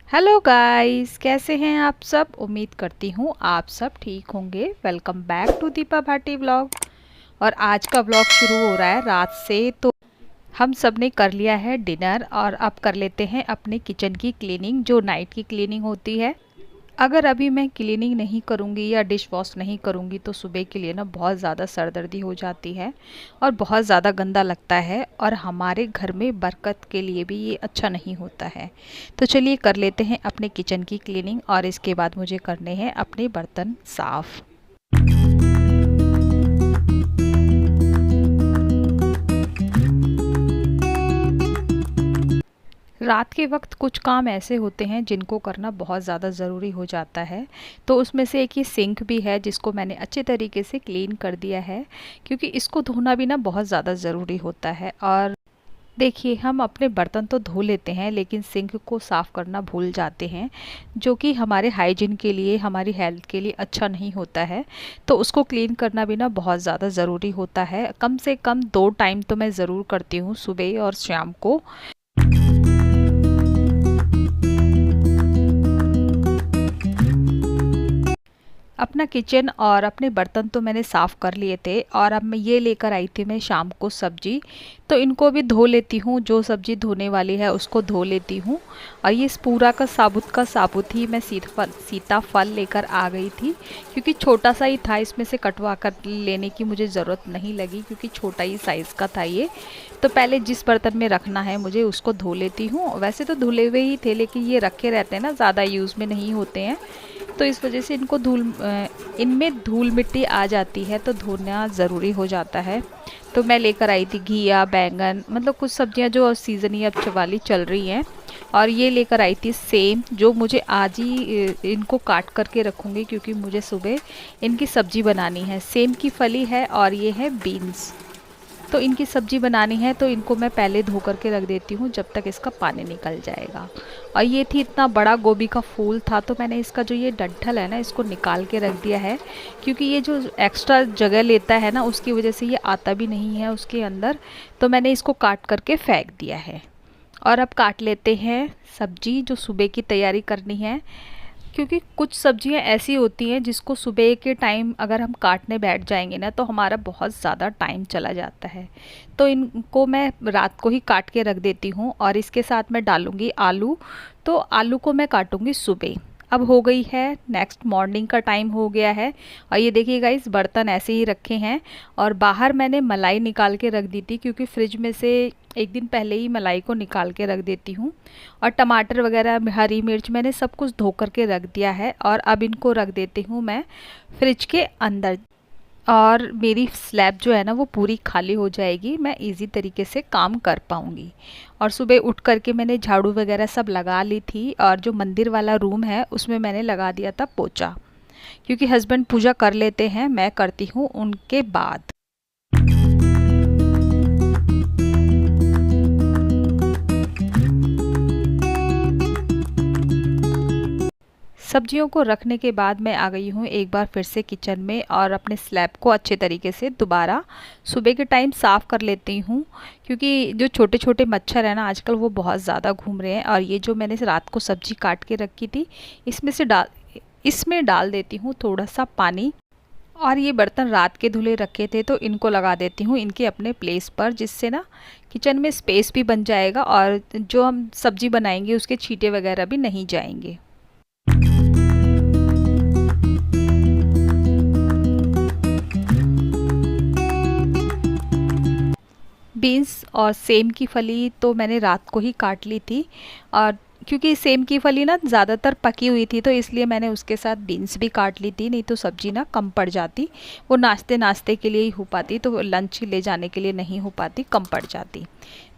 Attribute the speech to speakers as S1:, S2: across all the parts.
S1: Hello guys, कैसे हैं आप सब। उम्मीद करती हूँ आप सब ठीक होंगे। Welcome back to Deepa Bhati vlog. और आज का व्लॉग शुरू हो रहा है रात से। तो हम सब ने कर लिया है डिनर और अब कर लेते हैं अपने किचन की क्लीनिंग, जो नाइट की क्लीनिंग होती है। अगर अभी मैं क्लीनिंग नहीं करूँगी या डिश वॉश नहीं करूँगी तो सुबह के लिए ना बहुत ज़्यादा सरदर्दी हो जाती है और बहुत ज़्यादा गंदा लगता है, और हमारे घर में बरकत के लिए भी ये अच्छा नहीं होता है। तो चलिए कर लेते हैं अपने किचन की क्लीनिंग, और इसके बाद मुझे करने हैं अपने बर्तन साफ़। रात के वक्त कुछ काम ऐसे होते हैं जिनको करना बहुत ज़्यादा ज़रूरी हो जाता है। तो उसमें से एक ही सिंक भी है जिसको मैंने अच्छे तरीके से क्लीन कर दिया है, क्योंकि इसको धोना भी ना बहुत ज़्यादा ज़रूरी होता है। और देखिए, हम अपने बर्तन तो धो लेते हैं लेकिन सिंक को साफ़ करना भूल जाते हैं, जो कि हमारे हाइजीन के लिए, हमारी हेल्थ के लिए अच्छा नहीं होता है। तो उसको क्लीन करना भी ना बहुत ज़्यादा ज़रूरी होता है। कम से कम 2 टाइम तो मैं ज़रूर करती हूँ, सुबह और शाम को। अपना किचन और अपने बर्तन तो मैंने साफ़ कर लिए थे, और अब मैं ये लेकर आई थी मैं शाम को सब्जी। तो इनको भी धो लेती हूँ, जो सब्ज़ी धोने वाली है उसको धो लेती हूँ। और ये पूरा का साबुत ही मैं सीताफल लेकर आ गई थी, क्योंकि छोटा सा ही था, इसमें से कटवा कर लेने की मुझे ज़रूरत नहीं लगी, क्योंकि छोटा ही साइज़ का था ये। तो पहले जिस बर्तन में रखना है मुझे उसको धो लेती हूँ। वैसे तो धुले हुए ही थे, लेकिन ये रखे रहते हैं ना, ज़्यादा यूज़ में नहीं होते हैं, तो इस वजह से इनमें धूल मिट्टी आ जाती है, तो धोना ज़रूरी हो जाता है। तो मैं लेकर आई थी घिया, बैंगन, मतलब कुछ सब्जियां जो सीज़नी अब वाली चल रही हैं। और ये लेकर आई थी सेम, जो मुझे आज ही इनको काट करके रखूँगी, क्योंकि मुझे सुबह इनकी सब्ज़ी बनानी है। सेम की फली है और ये है बीन्स। तो इनकी सब्ज़ी बनानी है, तो इनको मैं पहले धो करके रख देती हूँ जब तक इसका पानी निकल जाएगा। और ये थी, इतना बड़ा गोभी का फूल था, तो मैंने इसका जो ये डंठल है ना, इसको निकाल के रख दिया है, क्योंकि ये जो एक्स्ट्रा जगह लेता है ना, उसकी वजह से ये आता भी नहीं है उसके अंदर। तो मैंने इसको काट करके फेंक दिया है। और अब काट लेते हैं सब्जी, जो सुबह की तैयारी करनी है, क्योंकि कुछ सब्जियां ऐसी होती हैं जिसको सुबह के टाइम अगर हम काटने बैठ जाएंगे ना, तो हमारा बहुत ज़्यादा टाइम चला जाता है। तो इनको मैं रात को ही काट के रख देती हूँ, और इसके साथ मैं डालूँगी आलू। तो आलू को मैं काटूँगी सुबह। अब हो गई है, नेक्स्ट मॉर्निंग का टाइम हो गया है। और ये देखिएगा, इस बर्तन ऐसे ही रखे हैं। और बाहर मैंने मलाई निकाल के रख दी थी, क्योंकि फ्रिज में से एक दिन पहले ही मलाई को निकाल के रख देती हूँ। और टमाटर वगैरह, हरी मिर्च, मैंने सब कुछ धो करके रख दिया है। और अब इनको रख देती हूँ मैं फ्रिज के अंदर। और मेरी स्लैब जो है ना, वो पूरी खाली हो जाएगी, मैं इजी तरीके से काम कर पाऊँगी। और सुबह उठ करके मैंने झाड़ू वगैरह सब लगा ली थी, और जो मंदिर वाला रूम है उसमें मैंने लगा दिया था पोछा, क्योंकि हस्बैंड पूजा कर लेते हैं, मैं करती हूँ उनके बाद। सब्जियों को रखने के बाद मैं आ गई हूँ एक बार फिर से किचन में, और अपने स्लैब को अच्छे तरीके से दोबारा सुबह के टाइम साफ़ कर लेती हूँ, क्योंकि जो छोटे छोटे मच्छर हैं ना आजकल, वो बहुत ज़्यादा घूम रहे हैं। और ये जो मैंने रात को सब्जी काट के रखी थी, इसमें डाल देती हूँ थोड़ा सा पानी। और ये बर्तन रात के धुले रखे थे, तो इनको लगा देती हूँ इनके अपने प्लेस पर, जिससे ना किचन में स्पेस भी बन जाएगा, और जो हम सब्जी बनाएंगे उसके छींटे वगैरह भी नहीं जाएंगे। बीन्स और सेम की फली तो मैंने रात को ही काट ली थी, और क्योंकि सेम की फली ना ज़्यादातर पकी हुई थी, तो इसलिए मैंने उसके साथ बीन्स भी काट ली थी, नहीं तो सब्ज़ी ना कम पड़ जाती। वो नाश्ते नाश्ते के लिए ही हो पाती, तो लंच ले जाने के लिए नहीं हो पाती, कम पड़ जाती।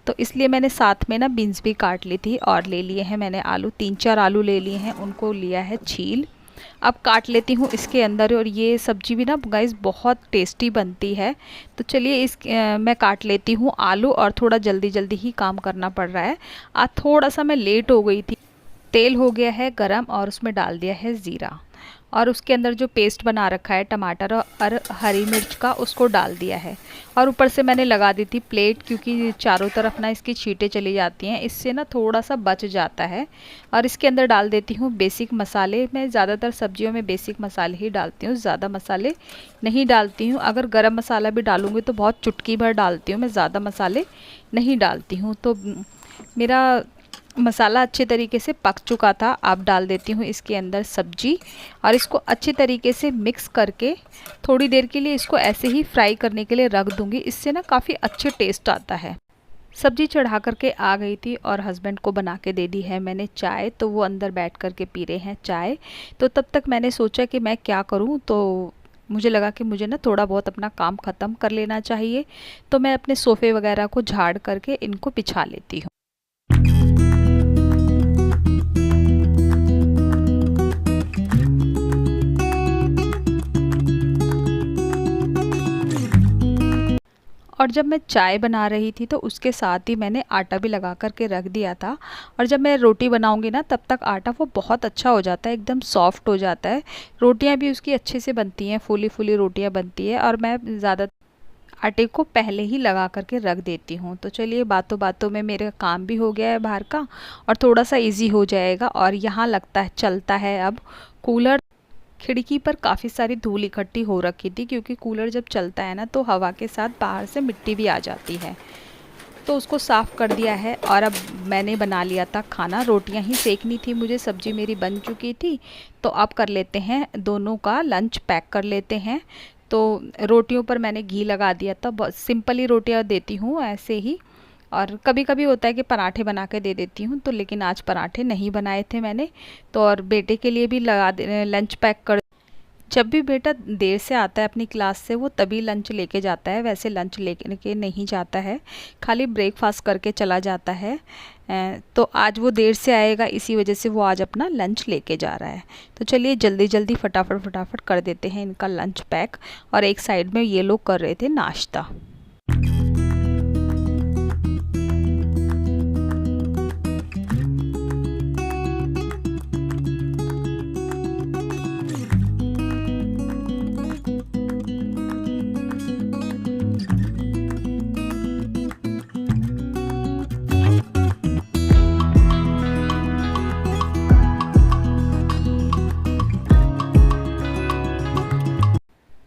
S1: तो इसलिए मैंने साथ में ना बीन्स भी काट ली थी। और ले लिए हैं मैंने आलू, 3-4 आलू ले लिए हैं, उनको लिया है छील। अब काट लेती हूँ इसके अंदर। और ये सब्ज़ी भी ना गाइस बहुत टेस्टी बनती है। तो चलिए मैं काट लेती हूँ आलू, और थोड़ा जल्दी जल्दी ही काम करना पड़ रहा है। आज थोड़ा सा मैं लेट हो गई थी। तेल हो गया है गरम, और उसमें डाल दिया है ज़ीरा। और उसके अंदर जो पेस्ट बना रखा है टमाटर और हरी मिर्च का, उसको डाल दिया है। और ऊपर से मैंने लगा दी थी प्लेट, क्योंकि चारों तरफ ना इसकी छींटें चली जाती हैं, इससे ना थोड़ा सा बच जाता है। और इसके अंदर डाल देती हूँ बेसिक मसाले। मैं ज़्यादातर सब्जियों में बेसिक मसाले ही डालती हूँ, ज़्यादा मसाले नहीं डालती हूँ। अगर गरम मसाला भी डालूँगी तो बहुत चुटकी भर डालती हूँ, मैं ज़्यादा मसाले नहीं डालती हूँ। तो मेरा मसाला अच्छे तरीके से पक चुका था। अब डाल देती हूँ इसके अंदर सब्जी और इसको अच्छे तरीके से मिक्स करके थोड़ी देर के लिए इसको ऐसे ही फ्राई करने के लिए रख दूँगी। इससे ना काफ़ी अच्छे टेस्ट आता है। सब्जी चढ़ा करके आ गई थी और हस्बैंड को बना के दे दी है मैंने चाय, तो वो अंदर बैठ कर के पी रहे हैं चाय। तो तब तक मैंने सोचा कि मैं क्या करूँ, तो मुझे लगा कि मुझे ना थोड़ा बहुत अपना काम ख़त्म कर लेना चाहिए। तो मैं अपने सोफ़े वगैरह को झाड़ करके इनको बिछा लेती हूँ। और जब मैं चाय बना रही थी तो उसके साथ ही मैंने आटा भी लगा कर के रख दिया था। और जब मैं रोटी बनाऊंगी ना तब तक आटा वो बहुत अच्छा हो जाता है, एकदम सॉफ्ट हो जाता है। रोटियां भी उसकी अच्छे से बनती हैं, फूली फूली रोटियां बनती है। और मैं ज़्यादा आटे को पहले ही लगा करके रख देती हूँ। तो चलिए, बातों बातों में मेरा काम भी हो गया है बाहर का और थोड़ा सा इजी हो जाएगा। और यहाँ लगता है चलता है अब कूलर। खिड़की पर काफ़ी सारी धूल इकट्ठी हो रखी थी, क्योंकि कूलर जब चलता है ना तो हवा के साथ बाहर से मिट्टी भी आ जाती है। तो उसको साफ़ कर दिया है और अब मैंने बना लिया था खाना। रोटियां ही सेकनी थी मुझे, सब्जी मेरी बन चुकी थी। तो अब कर लेते हैं दोनों का लंच पैक कर लेते हैं। तो रोटियों पर मैंने घी लगा दिया था। बहुत सिंपल ही रोटियां देती हूँ ऐसे ही। और कभी कभी होता है कि पराठे बना के दे देती हूँ, तो लेकिन आज पराठे नहीं बनाए थे मैंने। तो और बेटे के लिए भी लंच पैक कर। जब भी बेटा देर से आता है अपनी क्लास से, वो तभी लंच लेके जाता है। वैसे लंच लेके नहीं जाता है, खाली ब्रेकफास्ट करके चला जाता है। तो आज वो देर से आएगा, इसी वजह से वो आज अपना लंच लेके जा रहा है। तो चलिए जल्दी जल्दी फटाफट कर देते हैं इनका लंच पैक। और एक साइड में ये लोग कर रहे थे नाश्ता।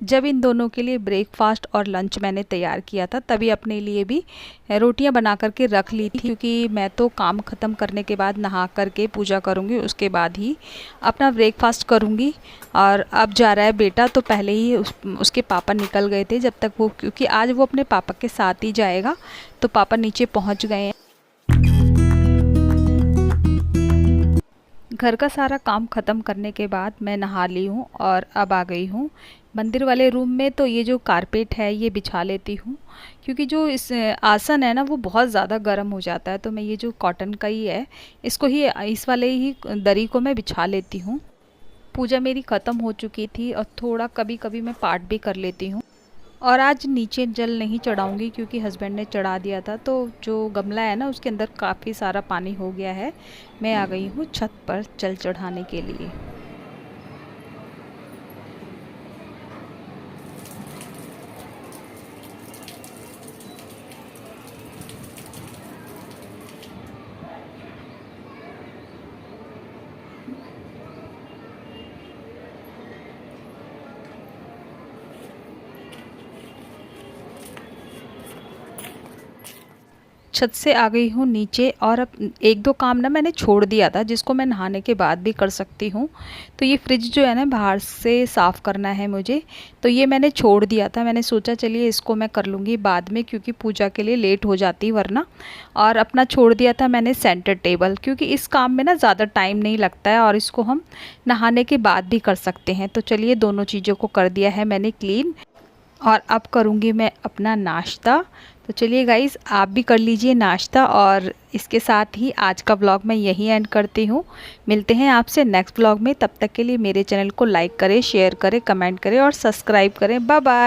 S1: जब इन दोनों के लिए ब्रेकफास्ट और लंच मैंने तैयार किया था, तभी अपने लिए भी रोटियां बना करके रख ली थी, क्योंकि मैं तो काम ख़त्म करने के बाद नहा करके पूजा करूंगी, उसके बाद ही अपना ब्रेकफास्ट करूंगी। और अब जा रहा है बेटा, तो पहले ही उसके पापा निकल गए थे जब तक वो, क्योंकि आज वो अपने पापा के साथ ही जाएगा। तो पापा नीचे पहुँच गए हैं। घर का सारा काम ख़त्म करने के बाद मैं नहा ली हूँ और अब आ गई हूँ मंदिर वाले रूम में। तो ये जो कारपेट है ये बिछा लेती हूँ, क्योंकि जो इस आसन है ना वो बहुत ज़्यादा गर्म हो जाता है। तो मैं ये जो कॉटन का ही है, इसको ही, इस वाले ही दरी को मैं बिछा लेती हूँ। पूजा मेरी ख़त्म हो चुकी थी और थोड़ा कभी कभी मैं पाठ भी कर लेती हूँ। और आज नीचे जल नहीं चढ़ाऊंगी, क्योंकि हस्बैंड ने चढ़ा दिया था। तो जो गमला है ना उसके अंदर काफ़ी सारा पानी हो गया है। मैं आ गई हूँ छत पर जल चढ़ाने के लिए। छत से आ गई हूँ नीचे। और अब एक दो काम ना मैंने छोड़ दिया था, जिसको मैं नहाने के बाद भी कर सकती हूँ। तो ये फ्रिज जो है ना बाहर से साफ़ करना है मुझे, तो ये मैंने छोड़ दिया था। मैंने सोचा चलिए इसको मैं कर लूँगी बाद में, क्योंकि पूजा के लिए लेट हो जाती वरना। और अपना छोड़ दिया था मैंने सेंटर टेबल, क्योंकि इस काम में ना ज़्यादा टाइम नहीं लगता है और इसको हम नहाने के बाद भी कर सकते हैं। तो चलिए दोनों चीज़ों को कर दिया है मैंने क्लीन। और अब करूँगी मैं अपना नाश्ता। तो चलिए गाइज़, आप भी कर लीजिए नाश्ता। और इसके साथ ही आज का ब्लॉग मैं यहीं एंड करती हूँ। मिलते हैं आपसे नेक्स्ट ब्लॉग में। तब तक के लिए मेरे चैनल को लाइक करें, शेयर करें, कमेंट करें और सब्सक्राइब करें। Bye bye.